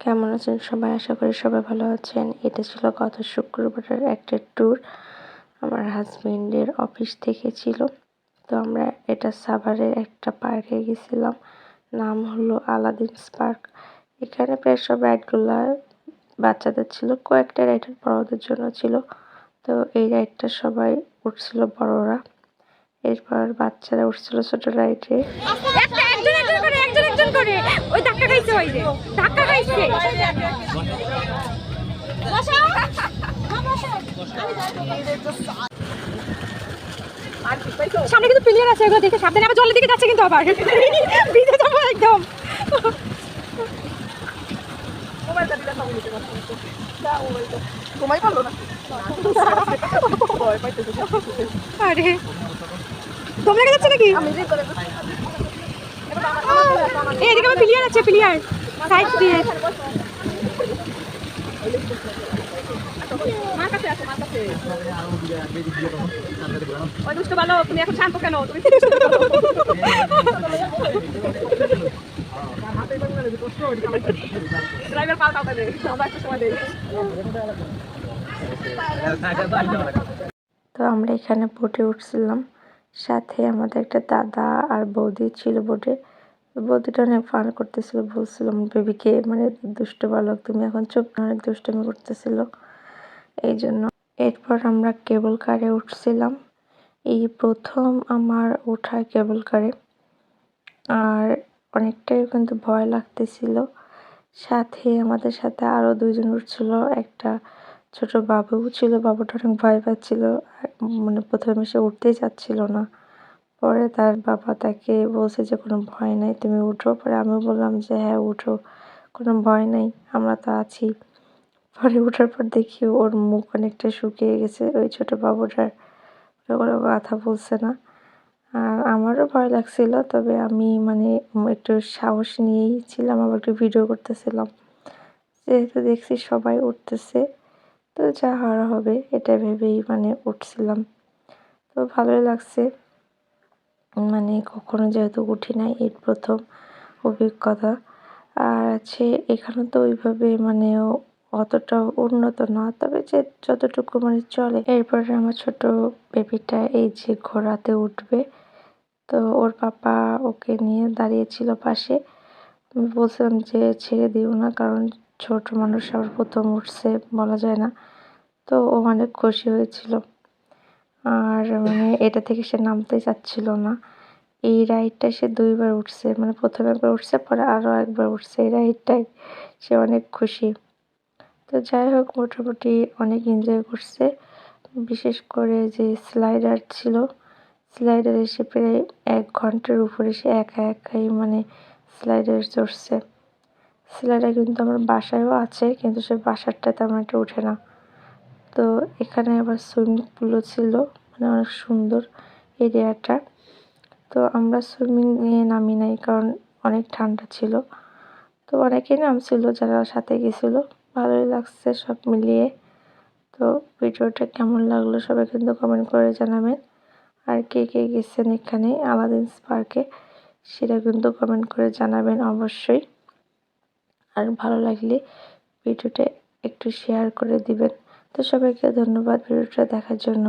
কেমন আছেন সবাই? আশা করি সবাই ভালো আছেন। এটা ছিল গত শুক্রবারের একটা ট্যুর। আমার হাজবেন্ডের অফিস থেকে ছিল। তো আমরা এটা সাভারের একটা পার্কে গেছিলাম। নাম হলো আলাদিনস পার্ক। এখানে প্রায় সব রাইডগুলা বাচ্চাদের ছিল, কয়েকটা রাইডের বড়দের জন্য ছিল। তো এই রাইডটা সবাই উঠছিল বড়রা, এরপর বাচ্চারা উঠছিল ছোট রাইডে। একজন করে ওই ধাক্কা খাইছে, ওই যে ধাক্কা খাইছে। সামনে কিন্তু প্লেয়ার আছে, এগুলো দেখে সাবধানে। আবার জলের দিকে যাচ্ছে কিন্তু, আবার ভিজে যাবো একদম। আরে দম লেগে যাচ্ছে নাকি? এদিকে আমার প্লেয়ার আছে, প্লেয়ার সাইড দিয়ে। ওই দুষ্ট ভালো, তুমি এখন শান্ত কেন? তুমি ড্রাইভার পাল্টাও দেবে, আমরা একটু সময় দেই। তো আমরা এখানে বোটে উঠছিলাম, সাথে আমাদের একটা দাদা আর বৌদি ছিল বোটে। বৌদিটা অনেক ফান করতেছিল, বলছিলাম বেবিকে, মানে দুষ্ট বালক তুমি এখন চুপ, অনেক দুষ্টুমি করতেছিল এই জন্য। এরপর আমরা কেবল কারে উঠছিলাম, এই প্রথম আমার ওঠা কেবল কারে, আর অনেকটাই কিন্তু ভয় লাগতেছিল। সাথে আমাদের সাথে আরো দুইজন উঠছিল, একটা ছোট বাবু ছিল, বাবুটা অনেক ভয় পাচ্ছিল, মানে প্রথমে সে উঠতেই চাচ্ছিল না। পরে তার বাবা তাকে বলছে যে কোনো ভয় নাই, তুমি উঠো। পরে আমিও বললাম যে হ্যাঁ উঠো, কোনো ভয় নাই, আমরা তো আছি। পরে উঠার পর দেখি ওর মুখ অনেকটা শুকিয়ে গেছে, ওই ছোট বাবুটার, কোনো কথা বলছে না। আর আমারও ভয় লাগছিল, তবে আমি মানে একটু সাহস নিয়েই ছিলাম, আবার একটু ভিডিও করতেছিলাম, যেহেতু দেখছি সবাই উঠতেছে, তো যা হওয়ার হবে এটা ভেবেই মানে উঠছিলাম। তো ভালোই লাগছে, মানে কখনো যেহেতু উঠি নাই, এই প্রথম অভিজ্ঞতা। আর আছে এখানে তো ওইভাবে মানে অতটা উন্নত না, তবে যে যতটুকু মানে চলে। এরপরে আমার ছোট বেবিটা এই যে ঘোড়াতে উঠবে, তো ওর পাপা ওকে নিয়ে দাঁড়িয়েছিল পাশে। আমি বলছিলাম যে ছেড়ে দিও না, কারণ ছোট মানুষ আবার প্রথম উঠছে, বলা যায় না। তো ও অনেক খুশি হয়েছিল, আর মানে এটা থেকে সে নামতে চাচ্ছিল না। এই রাইডটা সে দুইবার উঠছে, মানে প্রথম একবার উঠছে, পরে আরো একবার উঠছে। এই রাইডটাই সে অনেক খুশি। তো যাই হোক, মোটামুটি অনেক এনজয় করছে। বিশেষ করে যে স্লাইডার ছিল, স্লাইডারে সে প্রায় 1 ঘন্টার উপরে সে একা একাই মানে স্লাইডারে চড়ছে। স্লাইডার কিন্তু আমার বাসায়ও আছে, কিন্তু সে বাসারটা তেমন একটা উঠে না। তো এখানে আবার সুইমিং পুলও ছিল, মানে অনেক সুন্দর এরিয়াটা। তো আমরা সুইমিং নিয়ে নামি নাই, কারণ অনেক ঠান্ডা ছিল। তো অনেকেই নামছিল যারা সাথে গেছিল, ভালোই লাগছে সব মিলিয়ে। তো ভিডিওটা কেমন লাগলো সবাই কিন্তু কমেন্ট করে জানাবেন। আর কে কে গেছেন এখানে আলাদিনস পার্কে, সেটা কিন্তু কমেন্ট করে জানাবেন অবশ্যই। আর ভালো লাগলে ভিডিওটা একটু শেয়ার করে দিবেন। তো সবাইকে ধন্যবাদ ভিডিওটা দেখার জন্য।